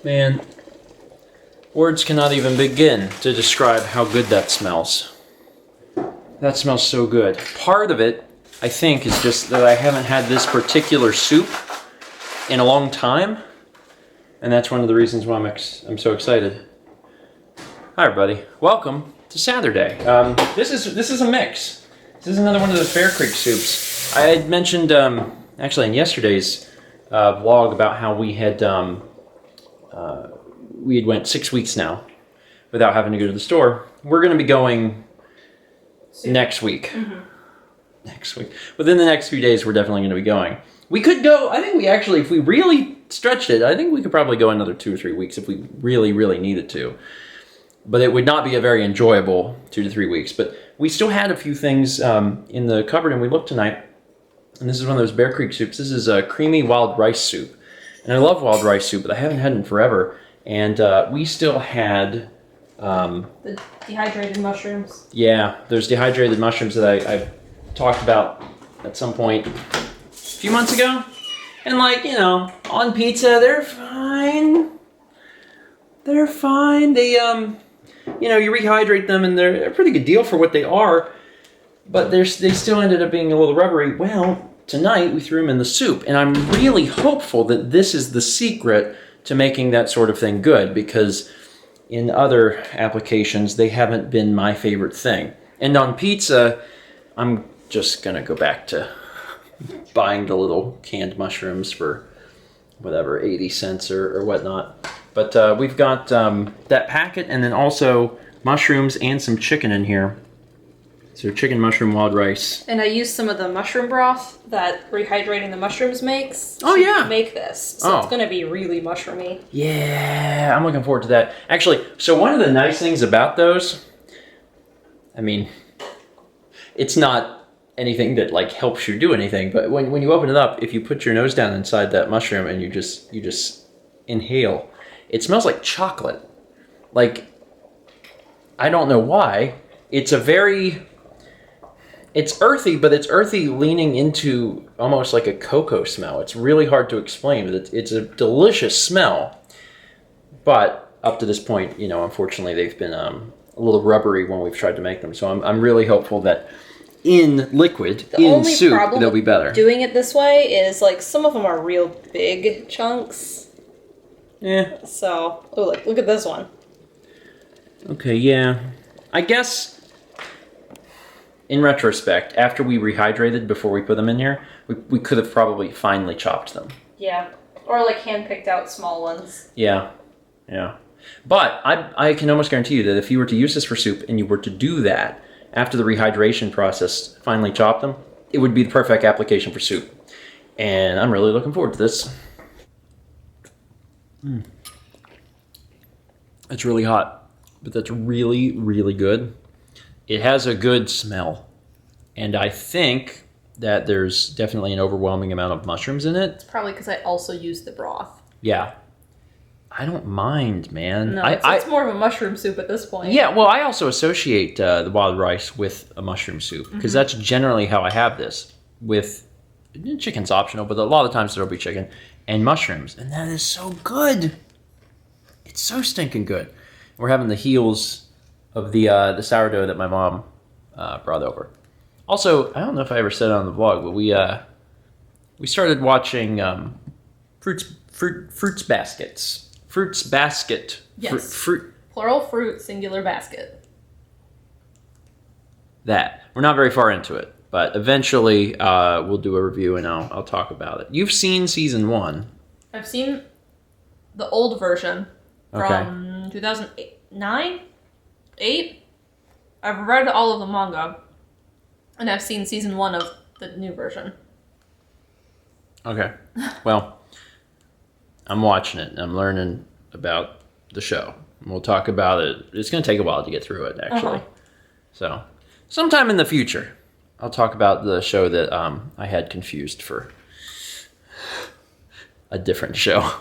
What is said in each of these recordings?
Man, words cannot even begin to describe how good that smells. That smells so good. Part of it, I think, is just that I haven't had this particular soup in a long time, and that's one of the reasons why I'm so excited. Hi, everybody. Welcome to Saturday. This is a mix. This is another one of those Bear Creek soups. I had mentioned actually in yesterday's vlog about how we had went 6 weeks now without having to go to the store. We're going to be going next week. Mm-hmm. Next week. Within the next few days, we're definitely going to be going. We could go, I think we actually, if we really stretched it, I think we could probably go another 2 or 3 weeks if we really, really needed to. But it would not be a very enjoyable 2 to 3 weeks. But we still had a few things in the cupboard, and we looked tonight. And this is one of those Bear Creek soups. This is a creamy wild rice soup. And I love wild rice soup, but I haven't had it in forever. And we still had... the dehydrated mushrooms. Yeah, there's dehydrated mushrooms that I talked about at some point a few months ago. And like, you know, on pizza, they're fine. They're fine. They, you know, you rehydrate them and they're a pretty good deal for what they are. But they still ended up being a little rubbery. Well, tonight we threw them in the soup. And I'm really hopeful that this is the secret to making that sort of thing good. Because in other applications, they haven't been my favorite thing. And on pizza, I'm just going to go back to buying the little canned mushrooms for whatever, 80 cents or whatnot. But we've got that packet and then also mushrooms and some chicken in here. So chicken, mushroom, wild rice. And I used some of the mushroom broth that rehydrating the mushrooms makes. Oh, yeah. Make this. So it's going to be really mushroomy. Yeah, I'm looking forward to that. Actually, so one of the nice things about those, I mean, it's not anything that like helps you do anything, but when you open it up, if you put your nose down inside that mushroom and you just inhale, it smells like chocolate. Like, I don't know why. It's earthy, but it's earthy leaning into almost like a cocoa smell. It's really hard to explain, but it's a delicious smell. But up to this point, you know, unfortunately, they've been a little rubbery when we've tried to make them. So I'm really hopeful that in liquid, in soup, they'll be better. Doing it this way is like some of them are real big chunks. Yeah. So, look at this one. Okay, yeah. I guess... in retrospect, after we rehydrated before we put them in here, we could have probably finely chopped them. Yeah. Or like hand-picked out small ones. Yeah. Yeah. But I can almost guarantee you that if you were to use this for soup and you were to do that after the rehydration process, finely chop them, it would be the perfect application for soup. And I'm really looking forward to this. It's really hot, but that's really, really good. It has a good smell, and I think that there's definitely an overwhelming amount of mushrooms in it. It's probably because I also use the broth. Yeah. I don't mind, man. No, it's more of a mushroom soup at this point. Yeah, well, I also associate the wild rice with a mushroom soup, because that's generally how I have this. With chicken's optional, but a lot of times there'll be chicken and mushrooms, and that is so good. It's so stinking good. We're having the heels of the sourdough that my mom brought over. Also, I don't know if I ever said it on the vlog, but we started watching Fruits Basket. Yes. Fruit. Plural fruit, singular basket. That. We're not very far into it, but eventually we'll do a review and I'll talk about it. You've seen season 1. I've seen the old version from 2009? 8? I've read all of the manga, and I've seen season 1 of the new version. Okay. Well, I'm watching it, and I'm learning about the show. And we'll talk about it. It's going to take a while to get through it, actually. So, sometime in the future, I'll talk about the show that I had confused for a different show.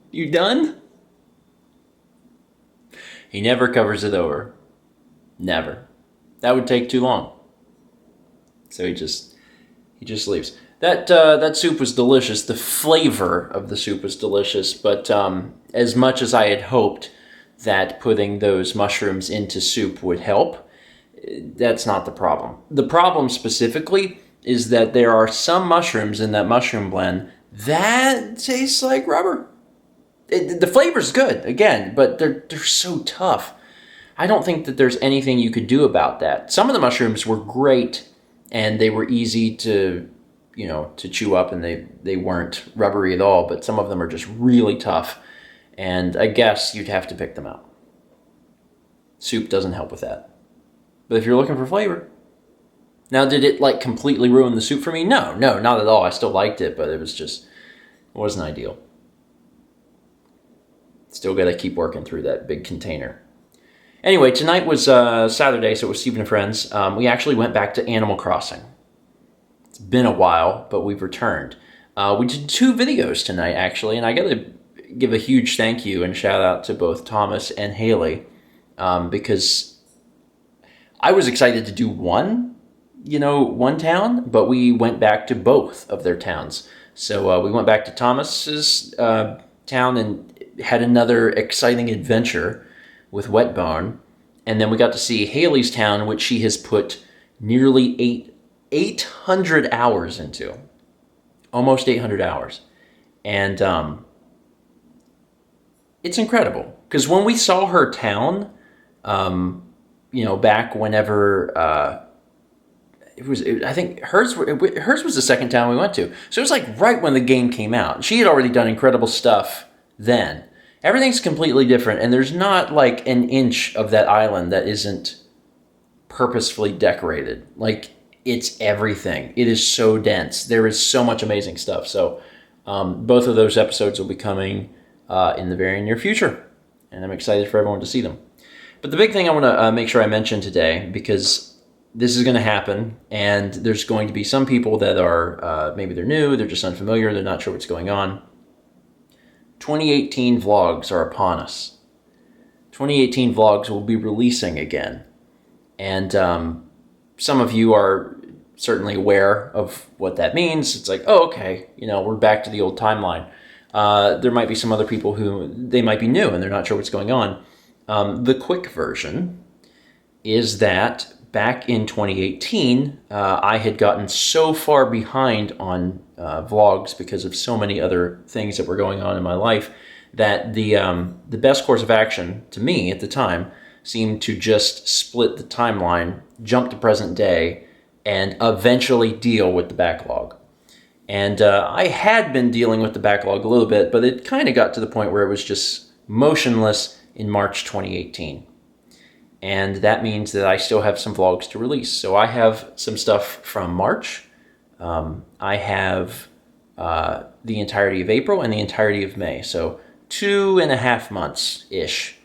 You done? He never covers it over. Never. That would take too long. So he just leaves. That soup was delicious. The flavor of the soup was delicious, but as much as I had hoped that putting those mushrooms into soup would help, that's not the problem. The problem specifically is that there are some mushrooms in that mushroom blend that taste like rubber. The flavor's good, again, but they're so tough. I don't think that there's anything you could do about that. Some of the mushrooms were great, and they were easy to chew up, and they weren't rubbery at all, but some of them are just really tough, and I guess you'd have to pick them out. Soup doesn't help with that. But if you're looking for flavor... Now, did it like completely ruin the soup for me? No, not at all. I still liked it, but it wasn't ideal. Still got to keep working through that big container. Anyway, tonight was Saturday, so it was Stephen and Friends. We actually went back to Animal Crossing. It's been a while, but we've returned. We did 2 videos tonight, actually, and I got to give a huge thank you and shout out to both Thomas and Haley, because I was excited to do one town, but we went back to both of their towns. So we went back to Thomas's town and had another exciting adventure with Wetbone, and then we got to see Haley's town, which she has put nearly 800 hours into. Almost 800 hours. And it's incredible. Because when we saw her town, back whenever... I think hers was the second town we went to. So it was like right when the game came out. She had already done incredible stuff then. Everything's completely different, and there's not like an inch of that island that isn't purposefully decorated. Like, it's everything. It is so dense. There is so much amazing stuff. So both of those episodes will be coming in the very near future, and I'm excited for everyone to see them. But the big thing I want to make sure I mention today, because this is going to happen, and there's going to be some people that are, maybe they're new, they're just unfamiliar, they're not sure what's going on. 2018 vlogs are upon us. 2018 vlogs will be releasing again. And some of you are certainly aware of what that means. It's like, oh, okay, we're back to the old timeline. There might be some other people who, they might be new and they're not sure what's going on. The quick version is that back in 2018, I had gotten so far behind on vlogs because of so many other things that were going on in my life that the best course of action to me at the time seemed to just split the timeline, jump to present day, and eventually deal with the backlog. And I had been dealing with the backlog a little bit, but it kind of got to the point where it was just motionless in March 2018. And that means that I still have some vlogs to release. So I have some stuff from March. I have the entirety of April and the entirety of May. So 2.5 months-ish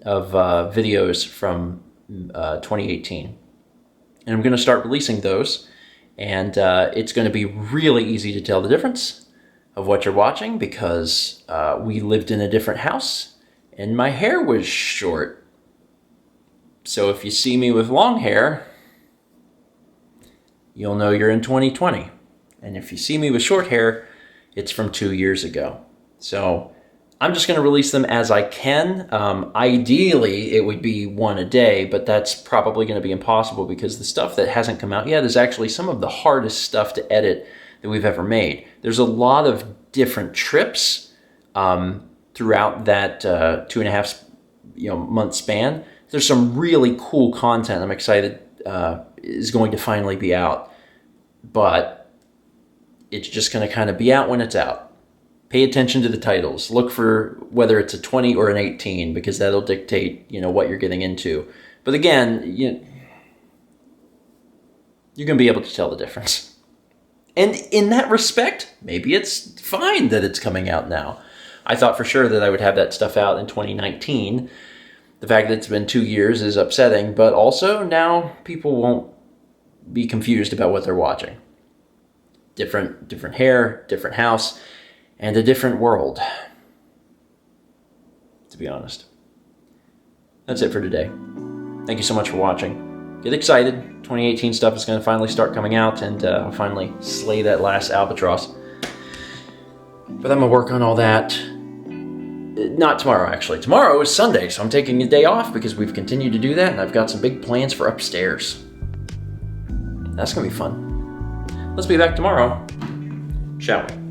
of videos from 2018. And I'm going to start releasing those. And it's going to be really easy to tell the difference of what you're watching because we lived in a different house and my hair was short. So if you see me with long hair, you'll know you're in 2020. And if you see me with short hair, it's from 2 years ago. So I'm just going to release them as I can. Ideally, it would be one a day, but that's probably going to be impossible because the stuff that hasn't come out yet is actually some of the hardest stuff to edit that we've ever made. There's a lot of different trips throughout that 2.5 month span. There's some really cool content I'm excited is going to finally be out, but it's just going to kind of be out when it's out. Pay attention to the titles. Look for whether it's a 20 or an 18 because that'll dictate, what you're getting into. But again, you're going to be able to tell the difference. And in that respect, maybe it's fine that it's coming out now. I thought for sure that I would have that stuff out in 2019. The fact that it's been 2 years is upsetting, but also now people won't be confused about what they're watching. Different hair, different house, and a different world, to be honest. That's it for today. Thank you so much for watching. get excited. 2018 stuff is going to finally start coming out, and I'll finally slay that last albatross. But I'm going to work on all that. Not tomorrow, actually. Tomorrow is Sunday, so I'm taking a day off because we've continued to do that, and I've got some big plans for upstairs. That's going to be fun. Let's be back tomorrow, shall we?